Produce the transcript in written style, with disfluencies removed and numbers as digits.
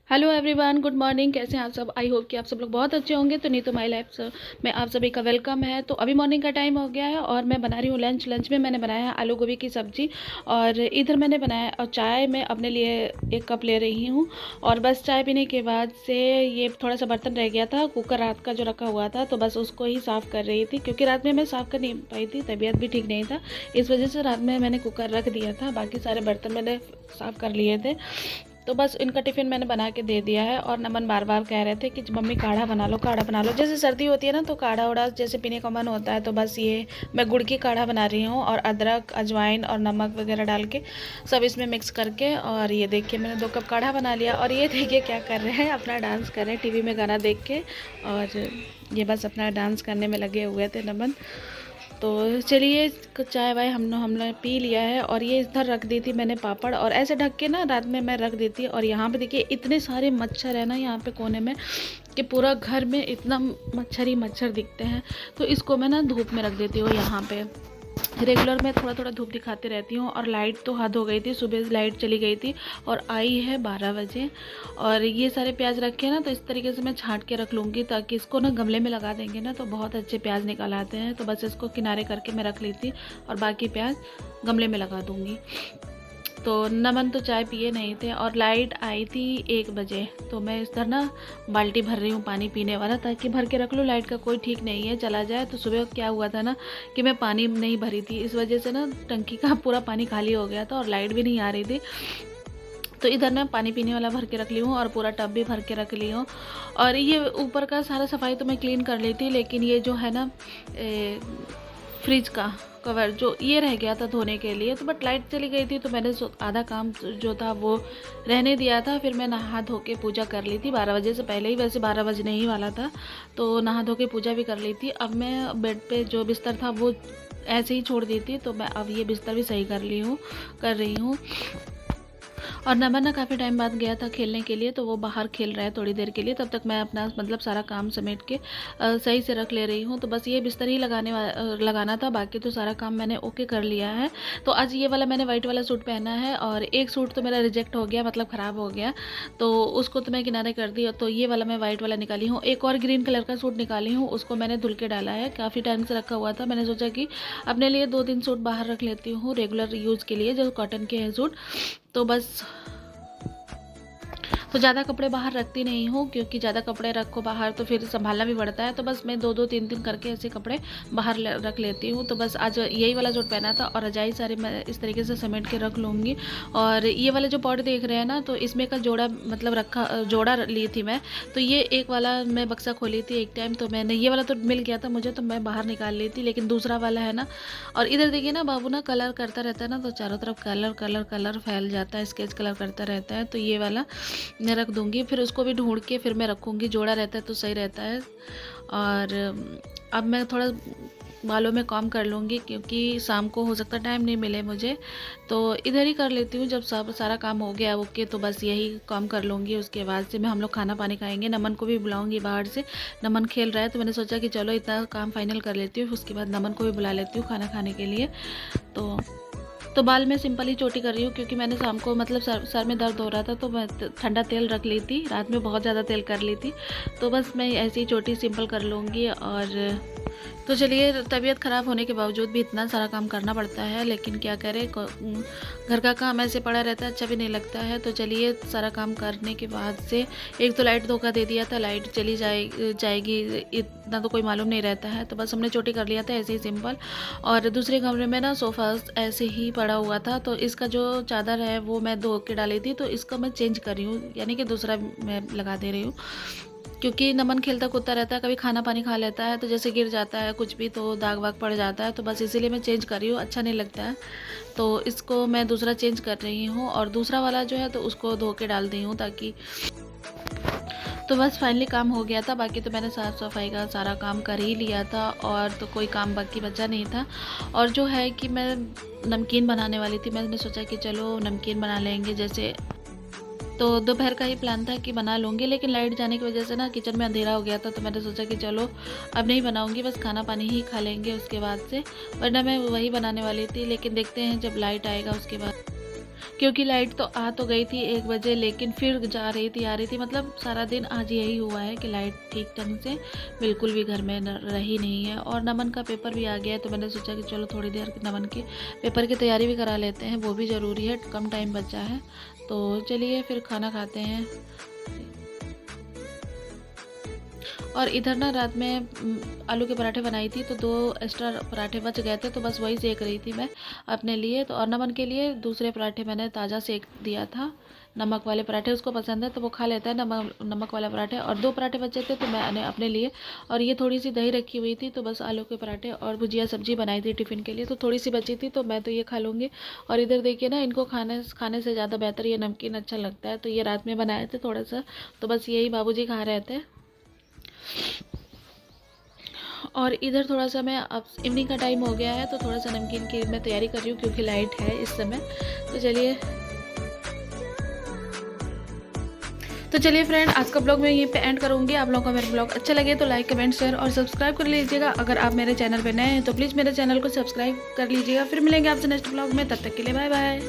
Hello everyone, good morning. कैसे हैं आप सब? आई होप कि आप सब लोग बहुत अच्छे होंगे। तो नीतू माई लाइफ में आप सभी का वेलकम है। तो अभी मॉर्निंग का टाइम हो गया है और मैं बना रही हूँ लंच में मैंने बनाया है आलू गोभी की सब्ज़ी और इधर मैंने बनाया और चाय मैं अपने लिए 1 कप ले रही हूँ। और बस चाय पीने के बाद से ये थोड़ा सा बर्तन रह गया था, कुकर रात का जो रखा हुआ था, तो बस उसको ही साफ़ कर रही थी क्योंकि रात में मैं साफ़ कर नहीं पाई थी, तबीयत भी ठीक नहीं था। इस वजह से रात में मैंने कुकर रख दिया था, बाकी सारे बर्तन मैंने साफ़ कर लिए थे। तो बस इनका टिफ़िन मैंने बना के दे दिया है। और नमन बार बार कह रहे थे कि मम्मी काढ़ा बना लो, काढ़ा बना लो। जैसे सर्दी होती है ना तो काढ़ा उड़ा जैसे पीने का मन होता है, तो बस ये मैं गुड़ की काढ़ा बना रही हूँ और अदरक अजवाइन और नमक वगैरह डाल के सब इसमें मिक्स करके। और ये देखिए मैंने 2 कप काढ़ा बना लिया। और ये देखिए क्या कर रहे हैं, अपना डांस कर रहे हैं टीवी में गाना देख के। और ये बस अपना डांस करने में लगे हुए थे नमन। तो चलिए चाय वाय हमने पी लिया है। और ये इधर रख दी थी मैंने पापड़, और ऐसे ढक के ना रात में मैं रख देती। और यहाँ पे देखिए इतने सारे मच्छर है ना यहाँ पे कोने में, कि पूरा घर में इतना मच्छर ही मच्छर दिखते हैं। तो इसको मैं ना धूप में रख देती हूँ। यहाँ पे रेगुलर मैं थोड़ा थोड़ा धूप दिखाती रहती हूँ। और लाइट तो हद हो गई थी, सुबह लाइट चली गई थी और आई है 12 बजे। और ये सारे प्याज रखे ना, तो इस तरीके से मैं छांट के रख लूँगी ताकि इसको ना गमले में लगा देंगे ना तो बहुत अच्छे प्याज निकल आते हैं। तो बस इसको किनारे करके मैं रख ली थी और बाकी प्याज गमले में लगा दूँगी। तो नमन तो चाय पिए नहीं थे और लाइट आई थी 1 बजे। तो मैं इस तरह ना बाल्टी भर रही हूँ पानी पीने वाला, ताकि भर के रख लूँ। लाइट का कोई ठीक नहीं है, चला जाए। तो सुबह क्या हुआ था ना कि मैं पानी नहीं भरी थी, इस वजह से ना टंकी का पूरा पानी खाली हो गया था और लाइट भी नहीं आ रही थी। तो इधर ना पानी पीने वाला भर के रख ली हूँ और पूरा टब भी भर के रख ली हूँ। और ये ऊपर का सारा सफाई तो मैं क्लीन कर ली थी, लेकिन ये जो है ना फ्रिज का कवर जो ये रह गया था धोने के लिए। तो बट लाइट चली गई थी तो मैंने आधा काम जो था वो रहने दिया था। फिर मैं नहा धो के पूजा कर ली थी 12 बजे से पहले ही, वैसे 12 बजने ही वाला था। तो नहा धो के पूजा भी कर ली थी। अब मैं बेड पे जो बिस्तर था वो ऐसे ही छोड़ दी थी, तो मैं अब ये बिस्तर भी सही कर रही हूँ। और नमन ना काफ़ी टाइम बाद गया था खेलने के लिए, तो वो बाहर खेल रहा है थोड़ी देर के लिए। तब तक मैं अपना मतलब सारा काम समेट के सही से रख ले रही हूँ। तो बस ये बिस्तर ही लगाना था, बाकी तो सारा काम मैंने ओके कर लिया है। तो आज ये वाला मैंने वाइट वाला सूट पहना है और एक सूट तो मेरा रिजेक्ट हो गया, मतलब ख़राब हो गया, तो उसको तो मैं किनारे कर दी। तो ये वाला मैं वाइट वाला निकाली हूँ। एक और ग्रीन कलर का सूट निकाली हूँ, उसको मैंने धुल के डाला है, काफ़ी टाइम से रखा हुआ था। मैंने सोचा कि अपने लिए 2-3 सूट बाहर रख लेती हूँ रेगुलर यूज़ के लिए, जो कॉटन के हैं सूट। तो बस तो ज़्यादा कपड़े बाहर रखती नहीं हूँ, क्योंकि ज़्यादा कपड़े रखो बाहर तो फिर संभालना भी पड़ता है। तो बस मैं 2-2 3-3 करके ऐसे कपड़े बाहर रख लेती हूँ। तो बस आज यही वाला सूट पहना था और रजाई सारे मैं इस तरीके से समेट के रख लूँगी। और ये वाला जो पॉट देख रहे हैं ना, तो इसमें का जोड़ा मतलब जोड़ा ली थी मैं। तो ये एक वाला मैं बक्सा खोली थी एक टाइम, तो मैंने ये वाला तो मिल गया था मुझे, तो मैं बाहर निकाल ली थी। लेकिन दूसरा वाला है ना, और इधर देखिए ना बाबू ना कलर करता रहता है ना, तो चारों तरफ कलर कलर कलर फैल जाता है, स्केच कलर करता रहता है। तो ये वाला मैं रख दूँगी, फिर उसको भी ढूंढ के फिर मैं रखूँगी। जोड़ा रहता है तो सही रहता है। और अब मैं थोड़ा बालों में काम कर लूँगी, क्योंकि शाम को हो सकता है टाइम नहीं मिले मुझे, तो इधर ही कर लेती हूँ। जब सब सारा काम हो गया ओके, तो बस यही काम कर लूँगी। उसके बाद से मैं हम लोग खाना पानी खाएंगे। नमन को भी बुलाऊँगी बाहर से, नमन खेल रहा है, तो मैंने सोचा कि चलो इतना काम फाइनल कर लेती हूँ, उसके बाद नमन को भी बुला लेती हूँ खाना खाने के लिए। तो बाल मैं सिंपल ही चोटी कर रही हूँ, क्योंकि मैंने शाम को मतलब सर में दर्द हो रहा था, तो मैं ठंडा तेल रख ली थी, रात में बहुत ज़्यादा तेल कर ली थी। तो बस मैं ऐसी ही चोटी सिंपल कर लूँगी। और तो चलिए, तबीयत ख़राब होने के बावजूद भी इतना सारा काम करना पड़ता है, लेकिन क्या करें, घर का काम ऐसे पड़ा रहता है, अच्छा भी नहीं लगता है। तो चलिए सारा काम करने के बाद से एक तो लाइट धोखा दे दिया था, लाइट चली जाएगी इतना तो कोई मालूम नहीं रहता है। तो बस हमने चोटी कर लिया था ऐसे ही सिंपल। और दूसरे कमरे में ना सोफ़ा ऐसे ही पड़ा हुआ था, तो इसका जो चादर है वो मैं धो के डाली थी, तो इसका मैं चेंज कर रही हूँ, यानी कि दूसरा मैं लगा दे रही हूँ। क्योंकि नमन खेलता कूदता रहता है, कभी खाना पानी खा लेता है तो जैसे गिर जाता है कुछ भी, तो दाग वाग पड़ जाता है। तो बस इसीलिए मैं चेंज कर रही हूँ, अच्छा नहीं लगता है। तो इसको मैं दूसरा चेंज कर रही हूँ, और दूसरा वाला जो है तो उसको धो के डाल दी हूँ, ताकि तो बस फाइनली काम हो गया था। बाकी तो मैंने साफ़ सफाई का सारा काम कर ही लिया था, और तो कोई काम बाकी बचा नहीं था। और जो है कि मैं नमकीन बनाने वाली थी, मैंने सोचा कि चलो नमकीन बना लेंगे। जैसे तो दोपहर का ही प्लान था कि बना लूँगी, लेकिन लाइट जाने की वजह से ना किचन में अंधेरा हो गया था, तो मैंने सोचा कि चलो अब नहीं बनाऊँगी, बस खाना पानी ही खा लेंगे उसके बाद से। वरना मैं वही बनाने वाली थी, लेकिन देखते हैं जब लाइट आएगा उसके बाद। क्योंकि लाइट तो आ तो गई थी 1 बजे, लेकिन फिर जा रही थी, आ रही थी। मतलब सारा दिन आज यही हुआ है कि लाइट ठीक ढंग से बिल्कुल भी घर में रही नहीं है। और नमन का पेपर भी आ गया है, तो मैंने सोचा कि चलो थोड़ी देर नमन के पेपर की तैयारी भी करा लेते हैं, वो भी ज़रूरी है, कम टाइम बचा है। तो चलिए फिर खाना खाते हैं। और इधर ना रात में आलू के पराठे बनाई थी, तो 2 एक्स्ट्रा पराठे बच गए थे, तो बस वही सेक रही थी मैं अपने लिए। तो और नमन के लिए दूसरे पराठे मैंने ताज़ा सेक दिया था। नमक वाले पराठे उसको पसंद है, तो वो खा लेता है नमक वाला पराठे। और 2 पराठे बचे थे, तो मैंने अपने लिए, और ये थोड़ी सी दही रखी हुई थी, तो बस आलू के पराठे और भुजिया सब्जी बनाई थी टिफ़िन के लिए, तो थोड़ी सी बची थी, तो मैं तो ये खा लूँगी। और इधर देखिए ना, इनको खाने से ज़्यादा बेहतर ये नमकीन अच्छा लगता है, तो ये रात में बनाए थे थोड़ा सा, तो बस यही बाबूजी खा रहे थे। और इधर थोड़ा सा मैं, अब इवनिंग का टाइम हो गया है, तो थोड़ा सा नमकीन की मैं तैयारी कर रही हूँ, क्योंकि लाइट है इस समय। तो चलिए फ्रेंड, आज का ब्लॉग मैं यहीं पे एंड करूँगी। आप लोगों को मेरा ब्लॉग अच्छा लगे तो लाइक, कमेंट, शेयर और सब्सक्राइब कर लीजिएगा। अगर आप मेरे चैनल पे नए हैं तो प्लीज़ मेरे चैनल को सब्सक्राइब कर लीजिएगा। फिर मिलेंगे आपसे नेक्स्ट ब्लॉग में, तब तक के लिए बाय बाय।